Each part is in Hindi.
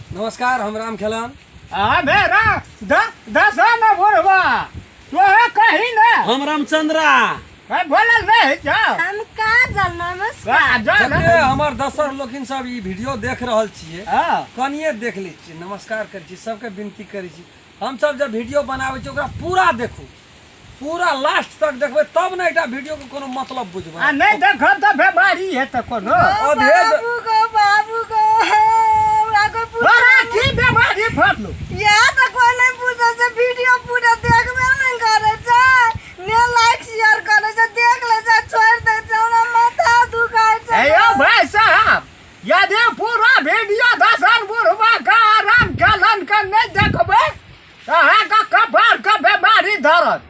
नमस्कार, हम राम खेलान। मेरा दसा बोलवा तो है कहीं ना हम रामचंद्रा। बोलल नहीं जाओ हम का जानना नमस्कार। जते हमर दर्शक लोकिन सब ई वीडियो देख रहल छिए, हां कनिए देख ली छी, नमस्कार कर छी, सबके विनती करी छी। हम सब जब वीडियो बनावे छी ओकरा पूरा देखू, पूरा लास्ट तक देखबे तब ना एटा वीडियो के कोनो मतलब बुझबे। आ नहीं देखो तो बीमारी है तो कोनो बाबू को बड़ा की बीमारी फटलो या तो कोई नहीं पूछे से वीडियो पूरा देखबे नहीं करे छै, ने लाइक शेयर करे छै, देख ले छै, छोड़ दे छै, हमरा माथा दुखाय छै। ए यो भाई साहब, यदि पूरा वीडियो दसन बुढ़वा का आराम खेलन के नहीं देखबे तो है का कपार का बीमारी धरत।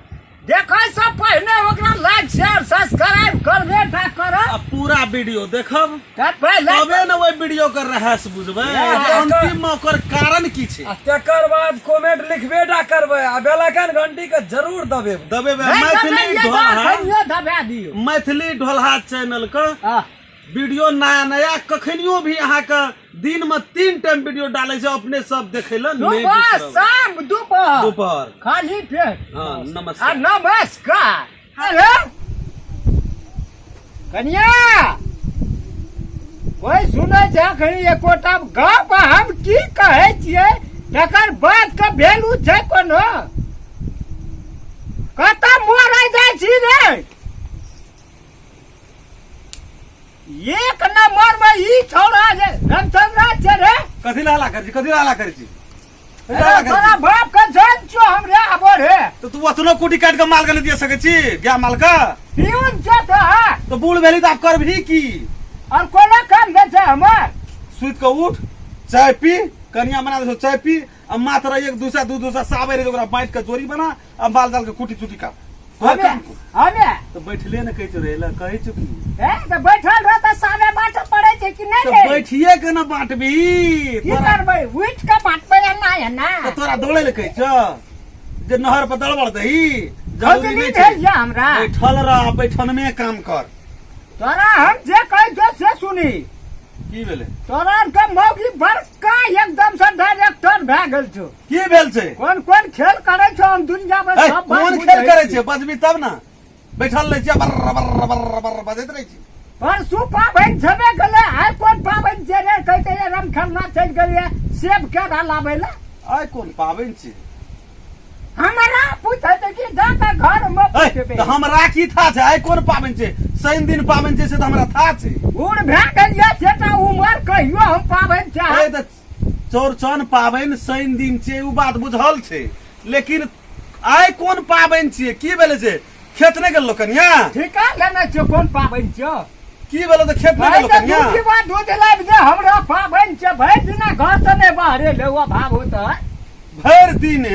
देखै से पहले ओकरा लाइक शेयर सब्सक्राइब करबे ता करब। अब पूरा वीडियो देखब पहले तबे न ओइ वीडियो के रहस्य बुझबे अंतिम में ओकर कारण की छै। तकर बाद कमेंट लिखबे टा करबे आ बेल आइकन घंटी के जरूर दबेबे। मैथिली ढोलहा चैनल के वीडियो नया नया कखनियो भी अहाँ के दिन में 3 टाइम वीडियो डाले छै, अपने सब देखे ल नहीं सुबह शाम दोपहर खाली पेट। हां नमस्कार। नमस्कार। अरे कन्या कोई सुनै छै कहीं एकोटा गप हम की कहै छियै तकर बात के वैल्यू छै कोनो? कत मोरै जाइ छी रे? एक नंबर में ई छोड़ा जे रामचंद्रा छै रे। कथि लाला कर छी, कथि लाला कर छी? तोरा बाप के जान छो हमरे आबो रे। तो तू अतनो कुटी काट के माल के दिए सके छी? क्या माल का पीउन छै तो बूढ़ भेली तो आप कर भी की और कोनो काम दे छै हमर? सुत के उठ, चाय पी, कनिया बना दे चाय पी, अब मात्र एक दूसरा दू दूसरा साबे रे ओकरा बांट के जोरी बना, अब बाल दाल के कुटी चुटी का हमे तो बैठले न कहै छ रे, ला कहै छ की ए तो बैठल रह त साबे बाट पड़े छै कि नहीं तो रे? बैठिए के न बांटबी की करबै उठ के बाटबै ना है ना। तो तोरा दौड़े ले कहै छ जे नहर पर दड़बड़ दही जरूरी जल्दी नहीं भेज छै। जा हमरा। बैठल रह, बैठन में काम कर। तोरा हम जे कहै छो से सुनी। की भेले? तोरा के मौगी बड़का एकदम से डायरेक्टर भए गेल छो। की भेल छै? कोन कोन खेल करे छो हम दुनिया में ए, सब कोन खेल करे छै बजबी तब ना। बैठल रह छी बर बर बर बर बजैत रह छी। परसू पाबनि छबे गेलै, आइ कोन पाबनि छै रे? कहते रमखन्ना चलि गेलियै सेब केरा लाबै ले। आइ कोन पाबनि छै? हमरा पूछै छै कि जाके घर में पूछबे। तो हमरा की था छै? आइ कोन पाबनि छै? शनि दिन पाबनि छै से तो हमरा था छै। बूढ़ भए गेलियै सेटा उमर कहियो हम पाबनि छै। ए त चौरचन पाबनि शनि दिन छै, उ बात बुझल छै, लेकिन आइ कोन पाबनि छियै? की भेले छै? खेत नहीं गेलो कन्या? ठिका लेने छै कोन पाबनि छै? की भेलो तो खेत नहीं गेलो कन्या? दूध की बात दूध लाबि दे हमरा पाबनि छै, भरि दिना घर से नहीं बाहरे लेवा भाव होता है। भरि दिन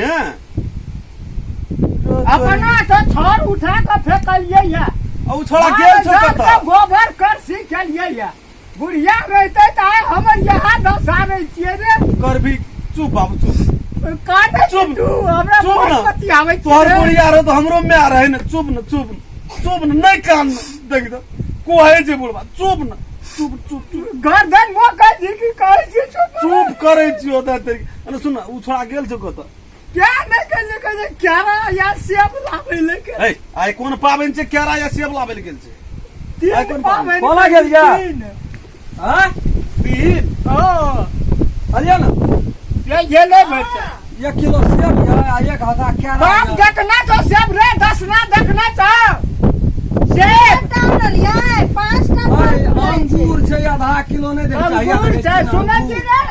अपना से छड़ उठा के फेकलियै या उ छोड़ा गेल छौ कत? गोबर कर सीखलियै या। बुढ़िया रहते त आइ हमर यहाँ दसाबै छियै रे। कर भी चुप बाबू चुप काटे चुप तू हमरा चुप बहुत ना। बतियाबै छियै तोहर रे। बुढ़िया रहो तो हमरो में आ रहे न। चुप न चुप चुप न, नहीं कान देख दो को है जे बुढ़वा। चुप न चुप चुप चुप गर्दन मोका जी की कहै छी चुप चुप करे छियो त तेरी। अरे सुन उ छोड़ा गेल छौ कत? क्या नहीं कहले कहले क्यारा या सेब लाबै ले के। ए आइ कोन पाबनि छै? केरा या सेब लाबै ले गेल छै? आइ तीन कोन पाबनि कोना गेल या? तीन। हां तीन ओ अलिया न ये गेले बेटा 1 किलो सेब या 1 हाथा केरा। बाप देखना तो सेब रे, दसना देखना तो सेब डालिए 5 अंगूर छै आधा किलो नहीं दे चाहिए। अंगूर छै सुनै छी रे?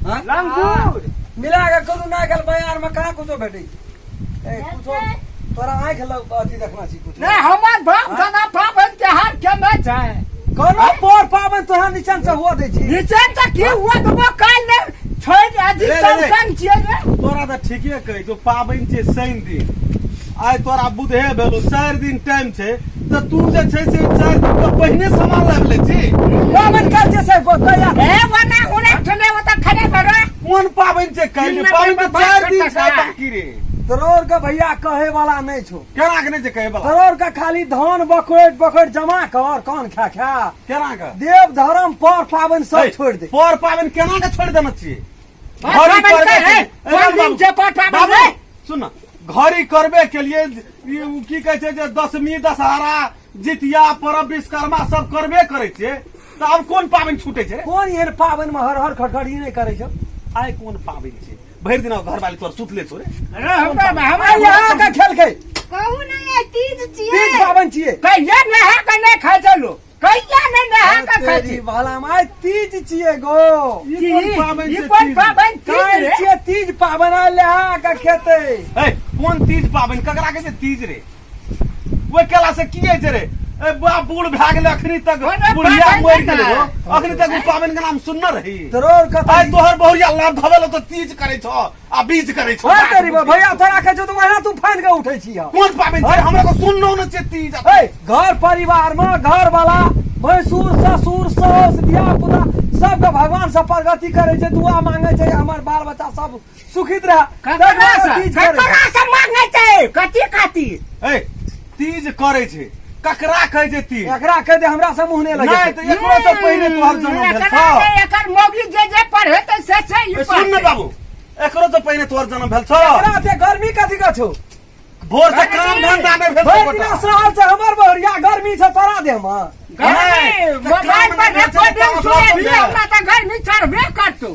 हां अंगूर मिला के करू ना गेल बाजार में कहां कुछो भेटै? ए कुछो तोरा आंख लग अथी देखना छी कुछ नहीं हमर बाप दादा पाबनि त्योहार केना छै? कोनो पर पाबनि तोरा नीचन से हुआ दै छी। नीचे तक की हुआ तो काल ने छोड़ आदि रे, रे, रे। संग छियै रे। तोरा तो ठीके कहै छौ, पाबनि छै शनि दिन। आइ तोरा बुधे भेलो, 4 दिन टाइम छै, तो तू जे छै से 4 दिन के पहिने सामान लाबि ले छी। पाबनि काल छै से कहिया? ए वना उने ठने होता खड़े करो। कोन पाबनि छै? काल्हि पाबनि तो 4 दिन छै बाकी रे। तोर का भैया कहे वाला नहीं छो। केना के नहीं छै कहे वाला? तोर का खाली धान बकोड़ जमा कर, कौन खा केना का? देव धर्म पर पाबनि सब छोड़ दे। पर पाबनि केना के छोड़ देना चाहिए? घड़ी करबे कोन दिन छै पाठा बाबू रे सुन घड़ी करबे के लिए की कहै छै जे दशमी दशहरा जितिया पर्व विश्वकर्मा सब करबे करे छै त अब कोन पाबनि छूटे छै कोन एहन पाबनि में हर हर खटखटी नहीं करे छ आइ कोन पाबनि छै भरि दिन घर वाली तोर सुतले छौ रे अरे हमरा यहाँ का खेल के कहू नहीं है तीज तीज छिए पाबनि छिए कहिया नहा के नहीं खाइ चलो कहिया नहीं नहा के खाइ तेरी छी वाला में तीज छिए गो ई कोन पाबनि ई छै कोन तीज? पाबनि काल छी छिए तीज पाबनि लहा का खेते ए कोन तीज पाबनि ककरा कहै छै तीज रे ओइ केला से की होइ छै रे ए बा बूढ़ भए गेलै अखनी तक ओने बुढ़िया पाबनि मरि छै गेलै ने। हो अखनी तक उ पाबनि के नाम सुनने रही तोर कथा आइ तोहर बहुरिया लाभ धबेलो त तीज करे छ आ बीज करे छ ओए तेरी भैया तोरा कहै छौ त वहां तू फाइन के उठै छी कोन पाबनि छै हमरा को सुननो न छै तीज ए घर परिवार में घर वाला भैंसुर ससुर सास धिया पुता सबके भगवान से प्रगति करे छै दुआ मांगे छै हमर बाल बच्चा सब सुखित रह ककरा से मांगे छै कथी खातिर ए तीज करे छै ककरा कहै छै तीज एकरा कह दे हमरा से मुंह नहीं लगे नहीं तो एकरो से पहिले तोहर जन्म भेल एकरा छ में एकर मौगी जे पढ़ेतै से ई सुन न बाबू एकरो से पहिले तोहर जन्म भेल छ एकरा ते गर्मी कथी का छौ भोर से काम धंधा में भेल भरि छ दिना गोटा। सहल छै हमर बहुरिया गर्मी से तोरा दे हम गर्मी मोबाइल पर रिकॉर्डिंग सुने भी हमरा त गर्मी चढ़बे करतौ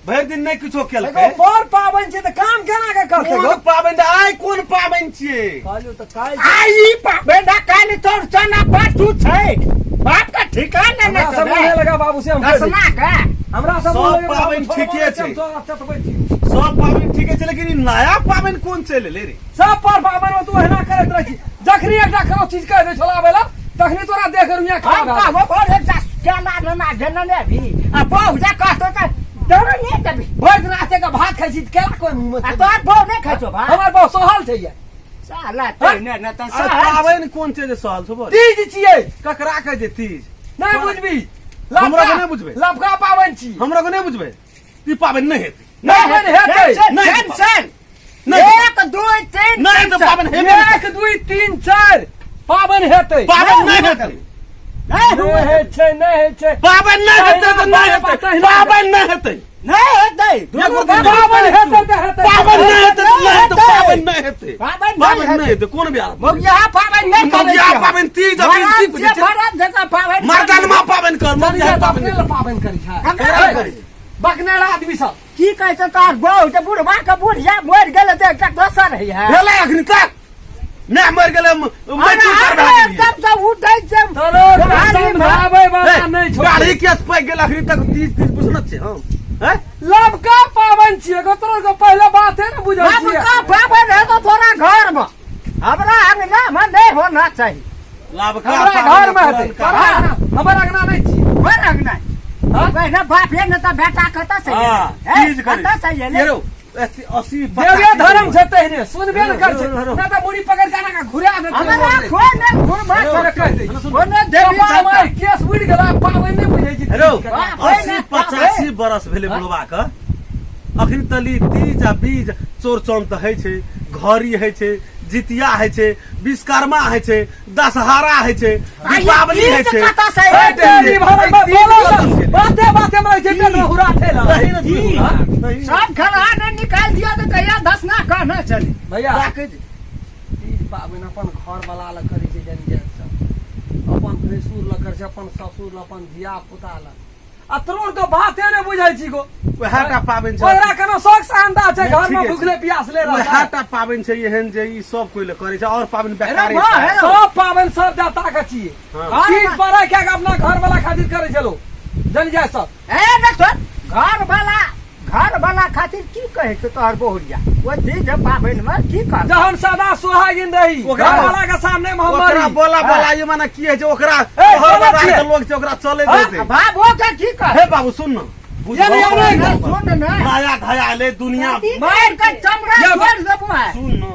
भरि दिन नहीं किछो एगो केलकै बड़ पाबनि छै त काम केना के करतै गो कोन पाबनि आइ कोन पाबनि छियै कहलियो त काल आई बेटा काली तोर चना पाछू छै बाप का ठिकाना हमरा नहीं से मुंह नहीं लगा बाबू से हम कह दै छी। दसमा का हमरा सब सब पाबनि ठीके छै। सब पाबनि ठीके छै लेकिन ई नया पाबनि कोन चलि एलै रे सब पर पाबनि में तू एहना करैत रहै छी जखनी एकटा कोनो चीज कह दे छला बेला तखनी तोरा देख रुइया खा हम कहबो बोले चना ना जनने भी आ बहु जा कहतो त डर नहीं तभी भरि दिन आते के भात खाइ छी त केला कोन मुंह आ में तोर बहु नहीं खाइछो भाई हमर बहुत सहल छै ये साला तने न त आ साला पाबनि कोन छै जे सहल छौ बोल तीज छियै ककरा कहै छै तीज नहीं बुझबी हमरा के नहीं बुझबै लबका पाबनि छी हमरा को नहीं बुझबै ई पाबनि नहीं हेतै पाबनि हेतै नहीं टेंशन नहीं 1 2 3 नहीं तो पाबनि हेबे नहीं 1 2 3 4 पाबनि हेतै पाबनि नहीं हेतै नहीं है छै नहीं है छै पाबनि नहीं हेतै तऽ नहीं हेतै पाबनि नहीं हेतै नहीं हेतै एगो दिन पाबनि हेतै त हेतै पाबनि नहीं हेतै तऽ नहीं हेतै पाबनि नहीं हेतै पाबनि पाबनि नहीं नहीं हेतै कोन बियाह मगिया पाबनि नहीं करे मगिया पाबनि तीज आ बीज की बुझै छै भारत जगह पाबनि मर्दानमा पाबनि कर मगिया पाबनि पाबनि पाबनि करी छै ककरा करी? बकनेड़ा आदमी सब की कहै छै तोर बहु त बुढ़वा के बुढ़िया मरि गेलै त एकटा दोसर है भेलै अखनी तक नहीं मरि गेलै मैचू कर भए गेलियै तब से उठै छै तोरो समझाबै वाला नहीं छौ गाड़ी केस पैक गेल अखनी तक तीज तीज बुझना छै हम हैं लबका पाबनि छियै गो तोरा से पहले बात है ना बुझै बाबू छियै का पाबनि है तो तोरा घर में हमरा अंगना में नहीं होना चाहिए लाभका हमरा घर में हेतै पाबनि हमर अंगना नहीं छी घर अंगना बहना बाप है न त बेटा कतऽ से हां तीज करी कतऽ से ये एलै रो 80 देवे धर्म छै तहने सुनबे न कर छै हेरो। ना त मुड़ी पकड़ के ना घुरा दे हमरा खोन ने घुरबा तोरा कह दे ओने देवी हमर केस उड़ गेला पाबनि नहीं बुझै छी हेरो वाह, 80 85 बरस भेलै बुढ़वा के अखन तली तीज आ बीज चौरचन तऽ होइ छै घड़ी होइ छै जितिया होइ छै विश्वकर्मा होइ छै दशहरा होइ छै दीपावली होइ छै कतऽ से ए, एलै? तेरी भाई बोलो बाते बाते में जे पेट में हुरा ठेला दही न तू दही सब खड़ा ने निकाल दिया तो कहिया दसना कहना चली भैया राखै छै तीज पाबनि अपन घर वाला ल करै छै जन सब अपन भैंसुर ल करै छै अपन ससुर ल अपन धिया पुता ल आ तोर तो बाते ने बुझै छी गो उएहटा पाबनि छै ओकरा कोनो शौक शानता छै घर में ठीके छै। भूखले प्यास ले रहा उएहटा पाबनि छै एहन जे ई सब कोइ ले करे छै और पाबनि बेकार वाह, हेरो। सब पाबनि सब देवता के छियै हाँ। तीज पर क्या अपना घर वाला खातिर करे चलो जन जाय सब ए देखो घर वाला खातिर की कहै छै तोहर बहुरिया ओ तीज पाबनि में की कर जहन सदा सुहागिन रही ओकरा- घर वाला के सामने में हम ओकरा मरी। बोला हाँ। बोला ये माने की है जे ओकरा ए, हर बोला बाजार छियै। के लोग छै ओकरा चले हाँ, देते बाबू के की कर हे बाबू सुन न ये नहीं, ये नहीं। सुन न नया धया ले दुनिया मार के चमड़ा ये छोड़ देबो है सुन न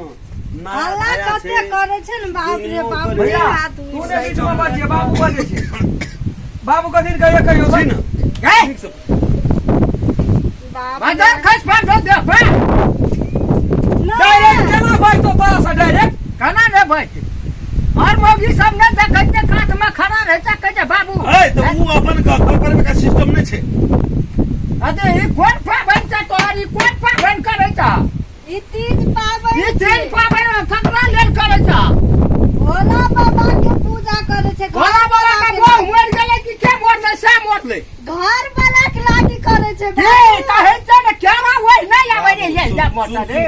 नया हल्ला धया कते छै करे छै ने बाप रे दुनिया बाप करे। भैया हाथ तू ने बीच में बाजिए बाबू बजे छै बाबू के दिन कहियो कहियो सुन सुन न गए ठीक से बाप बाजार खस पर दो दे बा डायरेक्ट केना बाज तो तोरा से डायरेक्ट कना रे बैठ और मोगी सब ने देखै छै कात में खड़ा रहै छै कहै छै बाबू ए तो ऊ अपन घर पर का सिस्टम नहीं छै अरे ई कोन पाबनि छै तोरा छा ई तीज पाबनि ई तीज पाबनि ककरा लेल करै छा भोला बाबा के पूजा करे छै भोला बाबा का मोह मर गेलै कि के मरलै से मरलै घर वाला के लागी करे छै के कहै छै ने केरा ओइ नहीं आबै रे ये जा मरता रे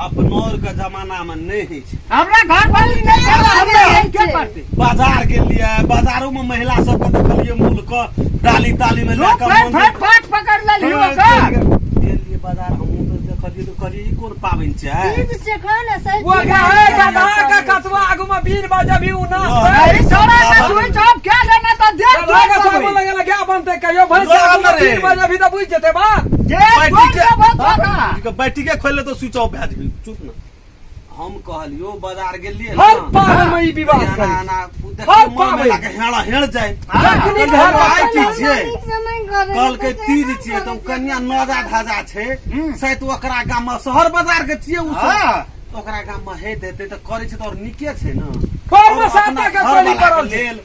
अपनोर के जमाना में नहीं है छै। हमरा घर वाली नहीं केरा हमरा के करते बाजार के लिए बाजारों में महिला सब के देखलिए मूल क डाली ताली में लोग लेकर फट पाट पकड़ लेली ओकर गेलिए बाजार हम तो देखलिए तो कहलिए ई कोन पाबनि छै तीज से खाना सही वो गए गधा का कतवा आगू में 20 बजे भी उनास अरे छोरा का स्विच ऑफ क्या लेना तो देख गधा का सब लगे लगे बनते कहियो भैंस 3 बजे भी तो बुझ जते बा बैठी के खोले तो स्विच ऑफ भए जेबी चुप ना हम कहलियो बाजार गेलिए हर पाबनि में ई विवाद करे हर पाबनि के हेड़ा हेड़ जाए जखनी घर आइ चीज छै समय करे कल के तीज छियै तो कन्या नौजा धाजा छै शायद ओकरा गाम में शहर बाजार के छियै उ सब ओकरा गाम में हे देते तो करे छै तो और नीके छै ना पर में साथे के टोली करल लेल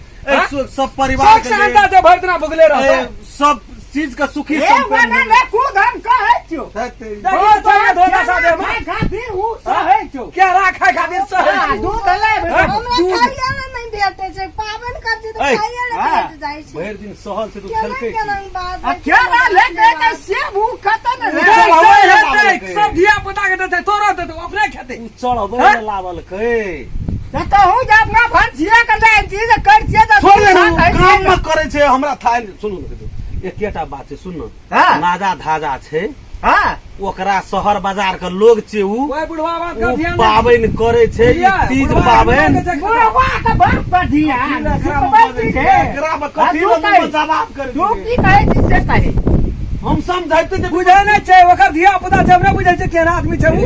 सब परिवार के लेल से भरतना भुगले रह सब चीज का सुखी ए वाला ने खुद हम कहै छियो बहुत जगह धोखा साथे भाई खातिर उ कहै छियो क्या राखा खातिर सहे दूध ले हमरा खाइया नहीं भेटै छै पाबनि कर छै तो खाइया ले भेट जाइ छै भरि दिन सहल से तू केना खेलकै केना बात केरा ले के सेब उ खतन रे सब धिया पुता के देते तोरा देते अपने खेते उ चढ़बै लावल कै तो हूं जे अपना भंसिया के ले चीज कर छिए तो काम में करे छै हमरा थाल सुनू एकेटा बात छै सुन नाजा धाजा छै हां ओकरा शहर बाजार के लोग छै उ ओए बुढ़वा बात का ध्यान पाबनि करे छै ई तीज पाबनि बुढ़वा के बात पर ध्यान एकरा में कथी लग जवाब करे तू की कहै छी से कही हम समझाइते जे बुझै नै छै ओकर धिया पुता छै हमरा बुझै छै केना आदमी छै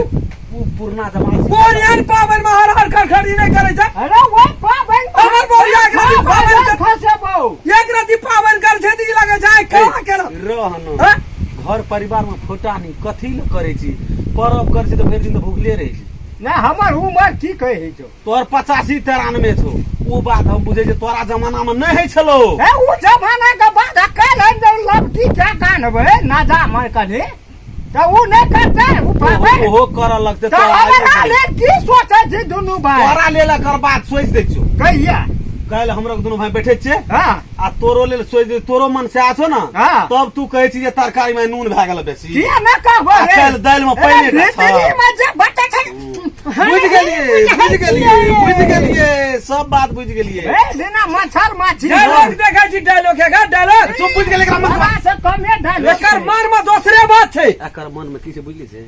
उ पुरना जमाना कोन यार पाबनि में हर खड़ी नहीं करे छै अरे वो पाबनि हमर बौआ के पाबनि के फसे बहु एक राती पाबनि कर छै दी लगे छै केना केना रहन घर परिवार में फोटा नहीं कथी ल करे छी परब कर छी तो भरि दिन तो भूखले रहे छी ना हमर उमर की कहै छौ तोर 85-93 छौ उ बात हम बुझे जे तोरा जमाना में नहीं है छलो ए उ जमाना के बाद अकल हम लड़की क्या कानबे ना जा मैं कने तो उ नहीं करते उ पाबनि ओहो करऽ लगते तो हमरा ले की सोचै छी दुनू भाई तोरा लेल एकर बात सोच दै छियो कहिया काल्हि हमरा दुनू भाई बैठे छियै हां आ तोरो लेल सोच दे तोरो मन से आछो ना हाँ। तब तू कहै छी जे तरकारी में नून भए गेल बेसी किया ना कहबो आ काल्हि दालि में पानि तेरी मजे बटे छै बुझ गेलिए सब बात बुझ गेलिए ए बिना मच्छर माछी डायलॉग देखै छी डायलॉग है डायलॉग सब बुझ गेलिए एकरा हमरा मतलब से कमे ढाल एकर मन में दूसरे बात छै एकर मन में की से बुझले छै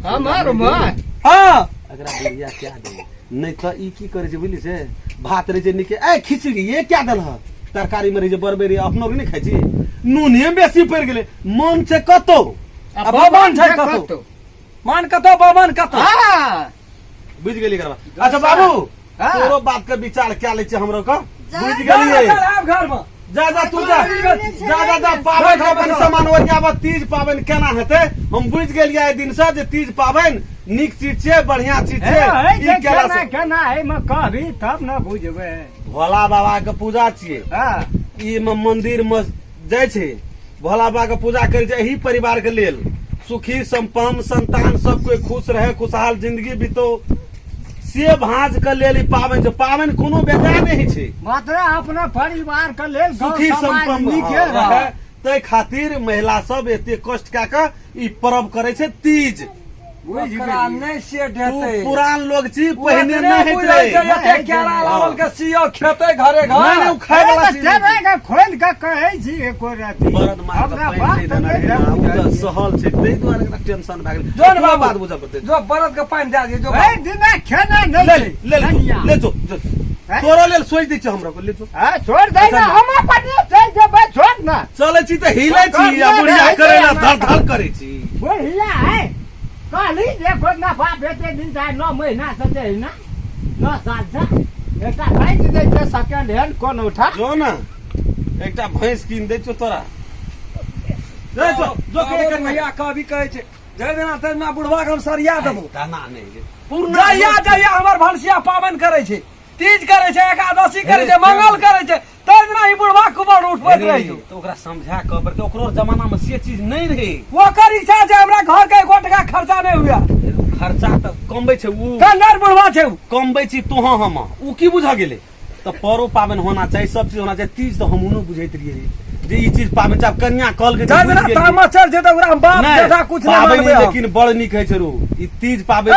हमर मन हां एकरा बुढ़िया क्या दे नहीं तो ई की करे छै बुझली से भात रहे छै निके ए खिचड़ी ये क्या दल ह तरकारी में रहे छै बरबेरी अपनो नहीं खाइ छी नूने बेसी पड़ गेले मन से कतो अब भवन छै कतो मान कतो भवन कतो हां बुझ गेलिए एकरा बात। अच्छा बाबू हाँ। तोरो बात के विचार क्या ले छै हमरो का जा। बुझ चल गेलिए आब घर में जा तू जा पाबनि अपन सामान ओरियाबऽ तीज पाबनि केना हेतै हम बुझ गेलियै आइ दिन से जे तीज पाबनि नीक चीज छै बढ़िया चीज छै ई केला से केना है मैं कहबी तब न बुझबे भोला बाबा के पूजा छियै हां ई में मंदिर में जाइ छै भोला बाबा के पूजा करे छै एही परिवार के लेल सुखी संपन्न संतान सब कोई खुश रहे खुशहाल जिंदगी बीतो से भांज के लेल ई पाबनि छै पाबनि कोनो बेकार नहीं छै मात्र अपना परिवार के लेल सुखी संपन्न रहे तै खातिर महिला सब एते कष्ट कए के ई पर्व करे छै तीज ओकरा नहीं से तू देते पुरान लोग छी पहिने नहीं बुझै छै हेतै एते केरा लावल के सियो खेते घरे नहीं घर उ खाय वाला चीज तेरे के खोल के कहै छी एको राती बरद मार के हमरा पानि बात नहीं देना नहीं रहै उ बुझै त छी। सहल छै तै दुआरे एकरा टेंशन भए गेल जोन तोरा बाबू बात बुझा पड़तै जो बरद के पानी दे दियो जो भरि दिन खेना ले नहीं ले ले ले जो हैं? तोरा लेल सोच दै छी हमरा को ले जो हां छोड़ दे ना हम अपन चल जेबै छोड़ ना चलै छी त हिलै छी आ बुढ़िया करे ला धड़ धड़ करे छी बुढ़िया है कहली देखो ना बाप बेटे दिन चाहे 9 महीना से छै ना 9 साल से एकटा भैंस दै छै सेकंड हैंड कोन उठा जो ना एकटा भैंस कीन दै छौ तोरा ले जो के कर भैया कभी कहै छै जय दिना तेना बुढ़वा के हम सरिया देबो दाना नहीं पूर्ण जहिया हमर भनसिया पाबनि करे छै तीज करे छै एकादशी करे छै मंगल करे छै तै दिना ई बुढ़वा कुबर उठबैत अरे, रही तो ओकरा समझा कह पर ओकरो जमाना में से चीज नहीं रहे। ओकर इच्छा छै हमरा घर के एको टका खर्चा नहीं हुआ। खर्चा तो कमबै छै उ कंजर बुढ़वा छै उ। कमबै छी तोहा हम उ की बुझा गेले। तो परो पाबन होना चाहिए, सब चीज होना चाहिए। तीज तो हम उनु बुझैत रहिए जे ई चीज पाबन जब कन्या कल के तै दिना तामा चल छै त ओकरा बाप दादा कुछ नहीं मानबे। लेकिन बड़ नीक है छै रो ई तीज पाबन ए,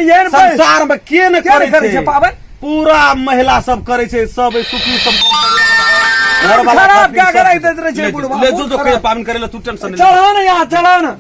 येन संसार में के न के करे छै पाबन? पूरा महिला सब करे छै, सब सुखी सब खराब क्या कराई देत रहे छै बुढ़वा। ले जो जो के पाबन करे ला तू टेंशन नहीं ले। चढ़ा ना यहाँ चढ़ा ना।